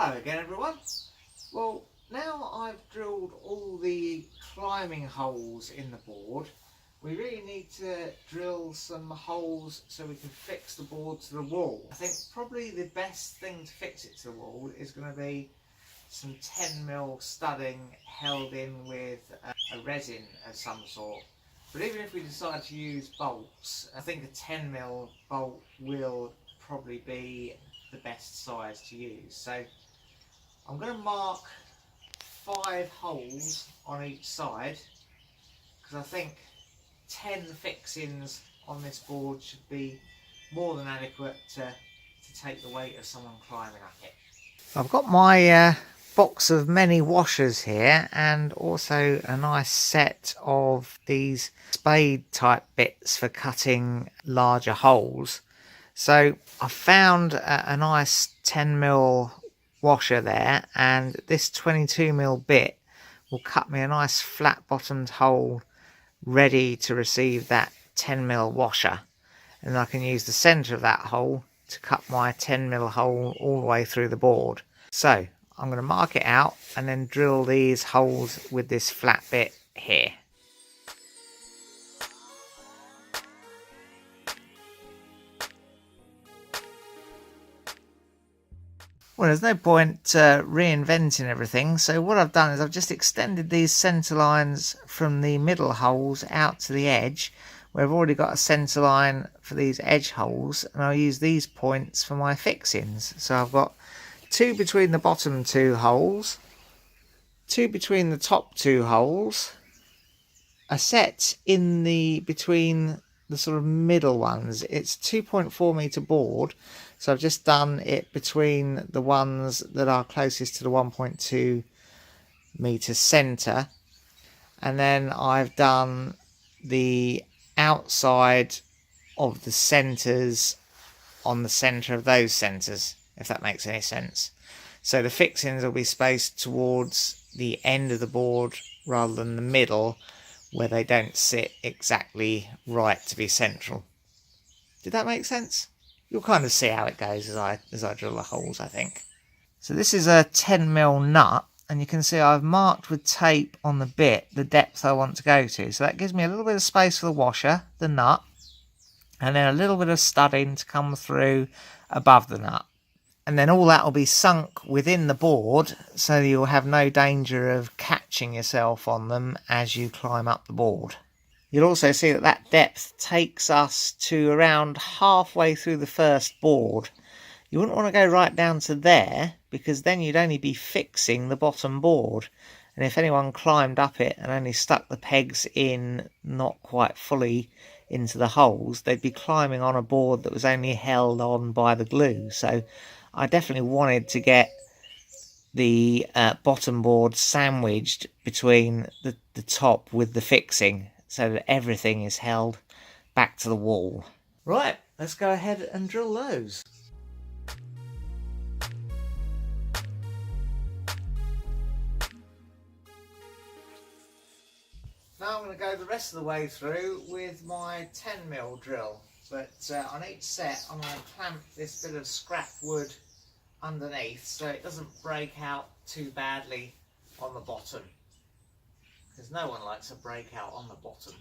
Hello again everyone. Well, now I've drilled all the climbing holes in the board, we really need to drill some holes so we can fix the board to the wall. I think probably the best thing to fix it to the wall is going to be some 10mm studding held in with a resin of some sort. But even if we decide to use bolts, I think a 10mm bolt will probably be the best size to use. So I'm going to mark 5 holes on each side because I think 10 fixings on this board should be more than adequate to take the weight of someone climbing up it. I've got my box of many washers here and also a nice set of these spade type bits for cutting larger holes. So I found a nice 10mm washer there, and this 22mm bit will cut me a nice flat bottomed hole ready to receive that 10mm washer, and I can use the centre of that hole to cut my 10mm hole all the way through the board. So I'm going to mark it out and then drill these holes with this flat bit here. Well, there's no point reinventing everything, so what I've done is I've just extended these centre lines from the middle holes out to the edge, where I've already got a centre line for these edge holes, and I'll use these points for my fixings. So I've got 2 between the bottom 2 holes, 2 between the top 2 holes, a set in the between the sort of middle ones. It's 2.4 metre board, so I've just done it between the ones that are closest to the 1.2 metre centre, and then I've done the outside of the centres on the centre of those centres, if that makes any sense. So the fixings will be spaced towards the end of the board rather than the middle, where they don't sit exactly right to be central. Did that make sense? You'll kind of see how it goes as I drill the holes, I think. So this is a 10mm nut, and you can see I've marked with tape on the bit the depth I want to go to. So that gives me a little bit of space for the washer, the nut, and then a little bit of studding to come through above the nut. And then all that will be sunk within the board, so you'll have no danger of catching yourself on them as you climb up the board. You'll also see that that depth takes us to around halfway through the first board. You wouldn't want to go right down to there, because then you'd only be fixing the bottom board. And if anyone climbed up it and only stuck the pegs in not quite fully into the holes, they'd be climbing on a board that was only held on by the glue. So I definitely wanted to get the bottom board sandwiched between the top with the fixing, so that everything is held back to the wall. Right, let's go ahead and drill those. Now I'm going to go the rest of the way through with my 10mm drill, but on each set I'm going to clamp this bit of scrap wood underneath so it doesn't break out too badly on the bottom, because no one likes a breakout on the bottom.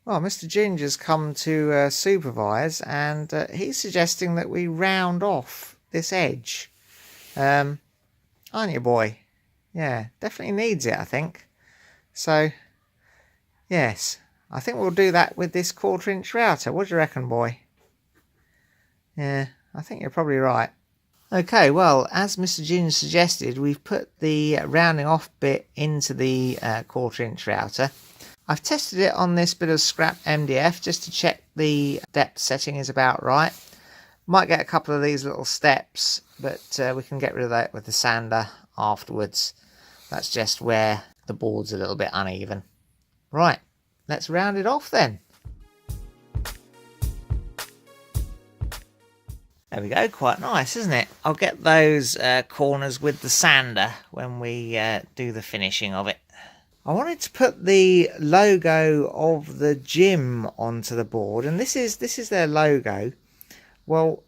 Well, Mr. Ginger's come to supervise, and he's suggesting that we round off this edge. Aren't you, boy? Yeah, definitely needs it, I think. So, yes, I think we'll do that with this 1/4 inch router. What do you reckon, boy? Yeah, I think you're probably right. Okay, well, as Mr. Ginger suggested, we've put the rounding off bit into the 1/4 inch router. I've tested it on this bit of scrap MDF just to check the depth setting is about right. Might get a couple of these little steps, but we can get rid of that with the sander afterwards. That's just where the board's a little bit uneven. Right, let's round it off then. There we go, quite nice, isn't it? I'll get those corners with the sander when we do the finishing of it. I wanted to put the logo of the gym onto the board, and this is their logo. Well,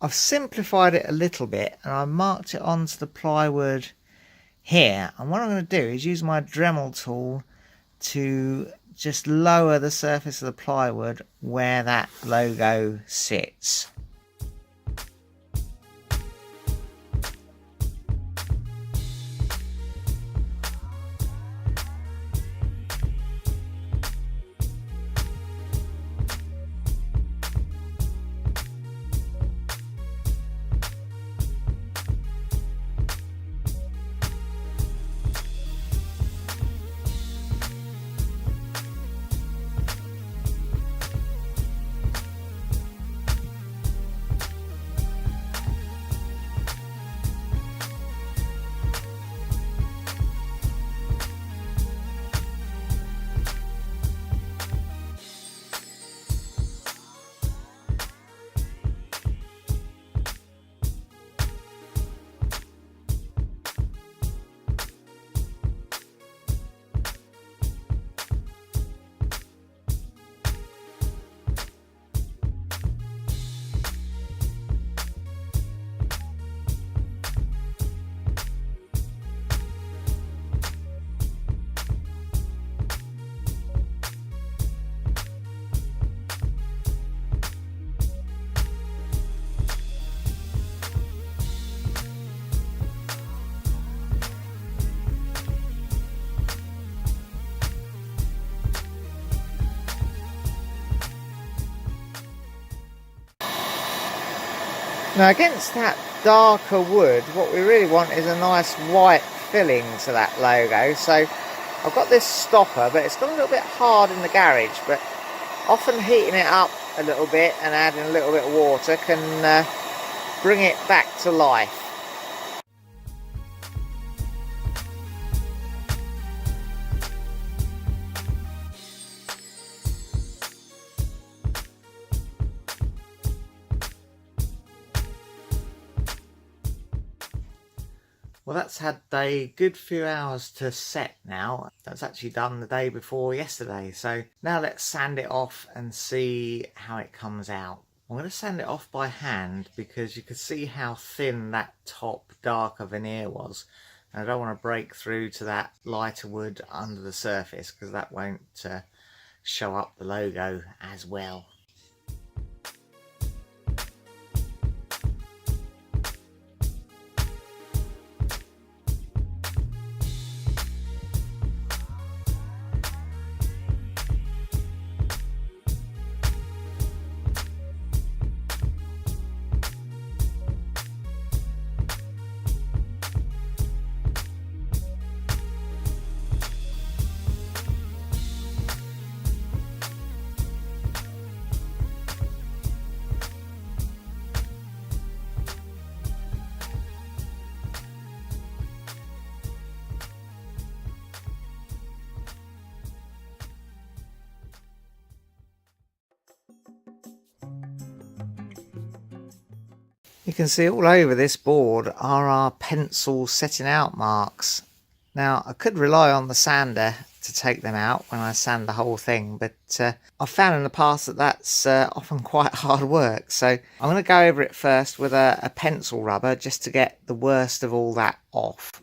I've simplified it a little bit and I marked it onto the plywood here, and what I'm going to do is use my Dremel tool to just lower the surface of the plywood where that logo sits. Now, against that darker wood, what we really want is a nice white filling to that logo. So I've got this stopper, but it's got a little bit hard in the garage, but often heating it up a little bit and adding a little bit of water can bring it back to life. Well, that's had a good few hours to set now. That's actually done the day before yesterday. So now let's sand it off and see how it comes out. I'm going to sand it off by hand because you can see how thin that top darker veneer was. And I don't want to break through to that lighter wood under the surface because that won't show up the logo as well. You can see all over this board are our pencil setting out marks. Now, I could rely on the sander to take them out when I sand the whole thing, but I've found in the past that that's often quite hard work. So I'm going to go over it first with a pencil rubber just to get the worst of all that off.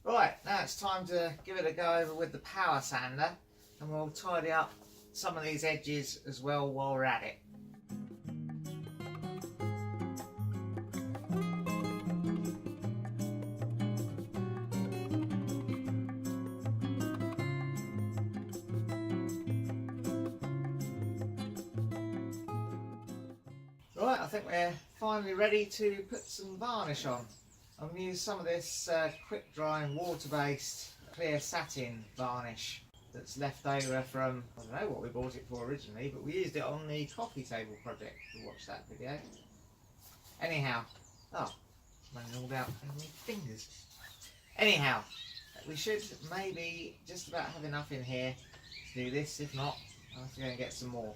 Right, now it's time to give it a go over with the power sander, and we'll tidy up some of these edges as well while we're at it. Right, I think we're finally ready to put some varnish on. I'm going to use some of this quick drying water-based clear satin varnish that's left over from, I don't know what we bought it for originally, but we used it on the coffee table project to watch that video. Anyhow, oh, I'm running all out of my fingers. Anyhow, we should maybe just about have enough in here to do this. If not, I'll have to go and get some more.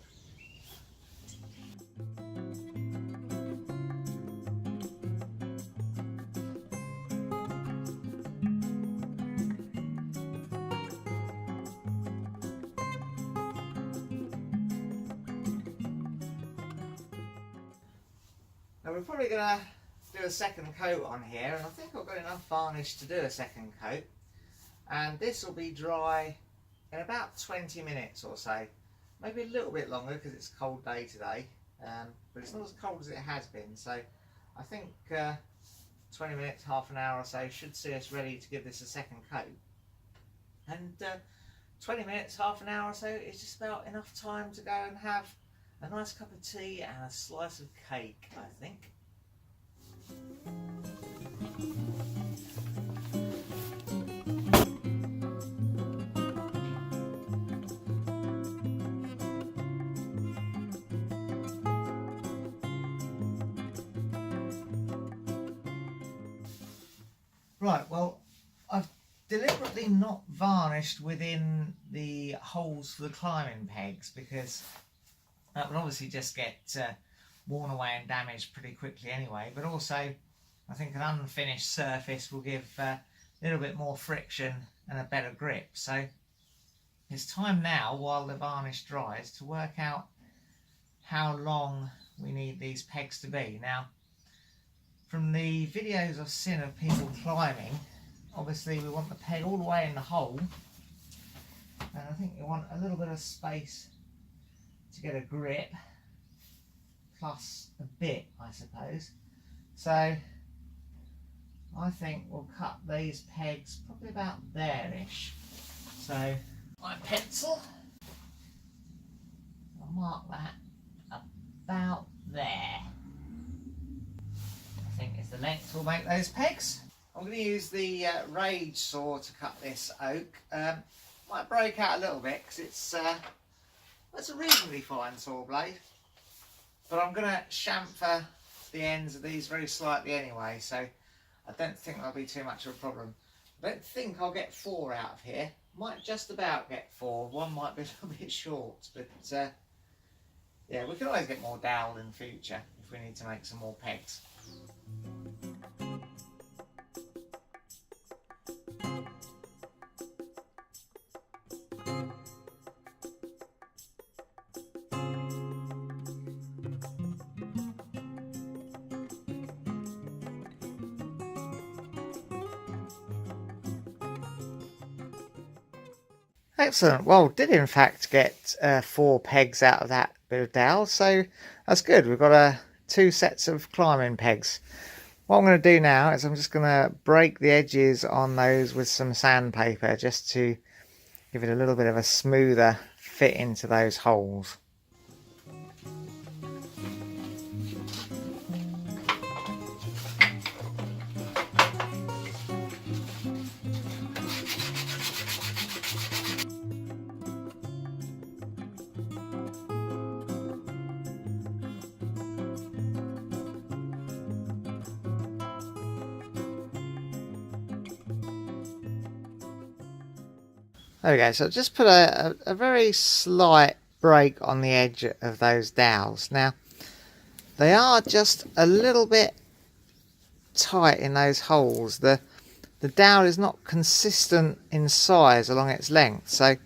Now we're probably going to do a second coat on here, and I think I've got enough varnish to do a second coat, and this will be dry in about 20 minutes or so, maybe a little bit longer because it's a cold day today, but it's not as cold as it has been, so I think 20 minutes, half an hour or so should see us ready to give this a second coat. And 20 minutes, half an hour or so is just about enough time to go and have a nice cup of tea and a slice of cake, I think. Right, well, I've deliberately not varnished within the holes for the climbing pegs because that would obviously just get worn away and damaged pretty quickly anyway, but also I think an unfinished surface will give a little bit more friction and a better grip. So it's time now, while the varnish dries, to work out how long we need these pegs to be. Now, from the videos I've seen of people climbing, obviously we want the peg all the way in the hole, and I think you want a little bit of space to get a grip, plus a bit, I suppose. So I think we'll cut these pegs probably about there-ish. So my pencil, I'll mark that about there. I think is the length we'll make those pegs. I'm going to use the rage saw to cut this oak. Might break out a little bit because it's a reasonably fine saw blade, but I'm going to chamfer the ends of these very slightly anyway, so I don't think that'll be too much of a problem. I don't think I'll get 4 out of here. Might just about get 4. One might be a little bit short, but yeah, we can always get more dowel in the future if we need to make some more pegs. Excellent. Well, did in fact get 4 pegs out of that bit of dowel, so that's good. We've got 2 sets of climbing pegs. What I'm going to do now is I'm just going to break the edges on those with some sandpaper just to give it a little bit of a smoother fit into those holes. There we go, so just put a very slight break on the edge of those dowels. Now, they are just a little bit tight in those holes. The dowel is not consistent in size along its length, so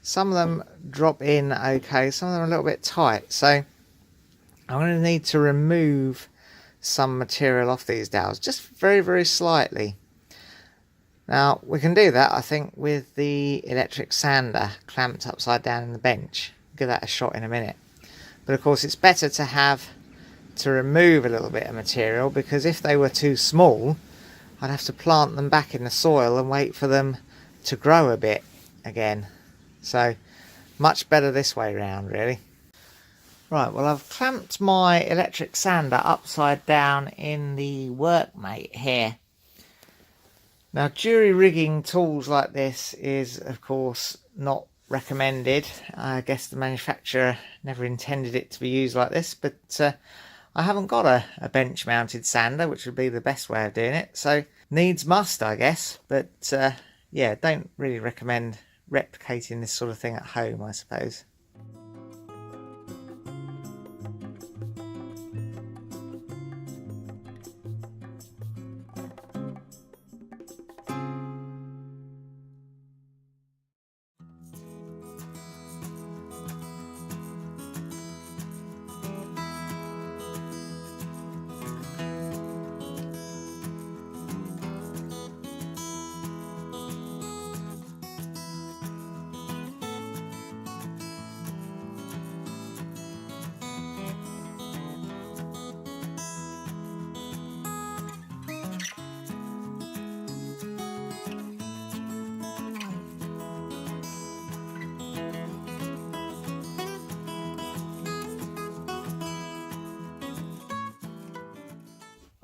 some of them drop in okay, some of them are a little bit tight. So I'm going to need to remove some material off these dowels, just very, very slightly. Now, we can do that, I think, with the electric sander clamped upside down in the bench. Give that a shot in a minute. But of course, it's better to remove a little bit of material, because if they were too small, I'd have to plant them back in the soil and wait for them to grow a bit again. So, much better this way round, really. Right, well, I've clamped my electric sander upside down in the workmate here. Now, jury rigging tools like this is, of course, not recommended. I guess the manufacturer never intended it to be used like this, but I haven't got a bench-mounted sander, which would be the best way of doing it, so needs must, I guess. But yeah, don't really recommend replicating this sort of thing at home, I suppose.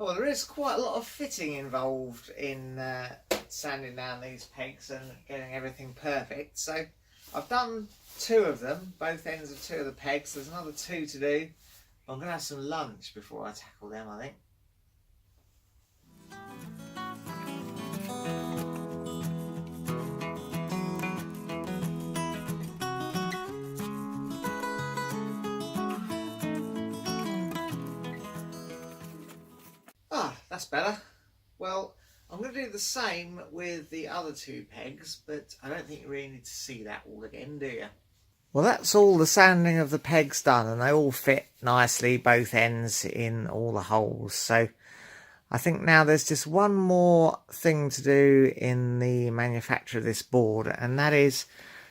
Well, there is quite a lot of fitting involved in sanding down these pegs and getting everything perfect. So I've done 2 of them, both ends of 2 of the pegs. There's another 2 to do. I'm going to have some lunch before I tackle them, I think. That's better. Well, I'm going to do the same with the other 2 pegs, but I don't think you really need to see that all again, do you? Well, that's all the sanding of the pegs done, and they all fit nicely, both ends in all the holes. So I think now there's just one more thing to do in the manufacture of this board, and that is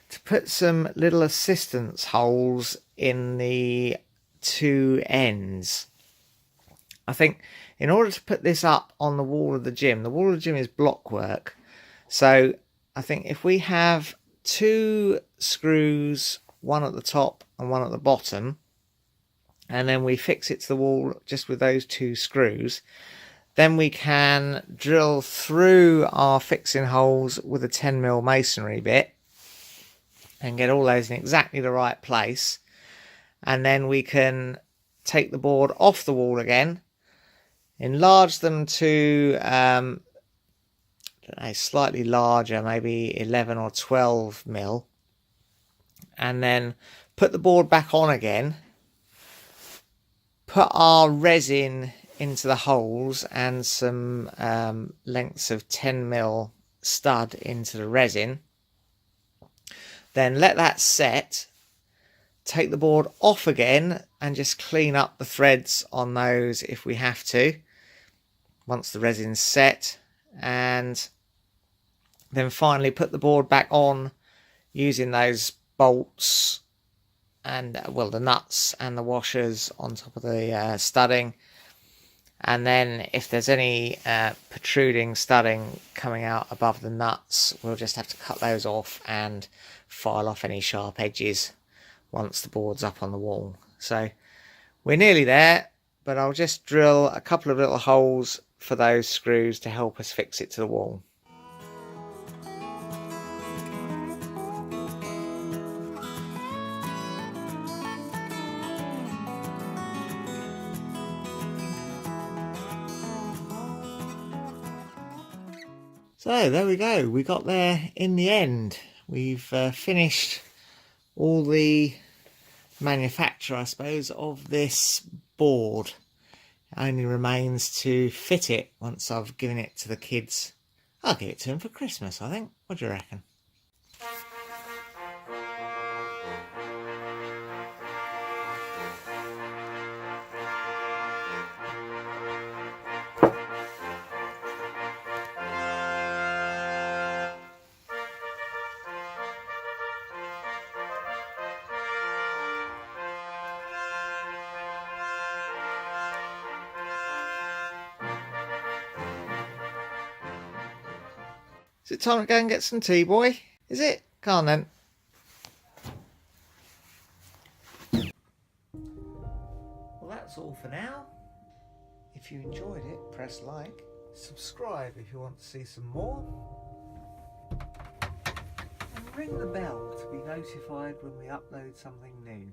to put some little assistance holes in the 2 ends. I think in order to put this up on the wall of the gym is blockwork. So I think if we have 2 screws, one at the top and one at the bottom, and then we fix it to the wall just with those 2 screws, then we can drill through our fixing holes with a 10mm masonry bit and get all those in exactly the right place. And then we can take the board off the wall again, enlarge them to I don't know, slightly larger, maybe 11 or 12mm, and then put the board back on again, put our resin into the holes and some lengths of 10mm stud into the resin, then let that set, take the board off again and just clean up the threads on those if we have to once the resin's set, and then finally put the board back on using those bolts and well, the nuts and the washers on top of the studding. And then if there's any protruding studding coming out above the nuts, we'll just have to cut those off and file off any sharp edges once the board's up on the wall. So we're nearly there, but I'll just drill a couple of little holes for those screws to help us fix it to the wall. So there we go, we got there in the end. We've finished all the manufacture, I suppose, of this board. It only remains to fit it once I've given it to the kids. I'll give it to them for Christmas, I think. What do you reckon? Is it time to go and get some tea, boy? Is it? Come on then. Well, that's all for now. If you enjoyed it, press like. Subscribe if you want to see some more. And ring the bell to be notified when we upload something new.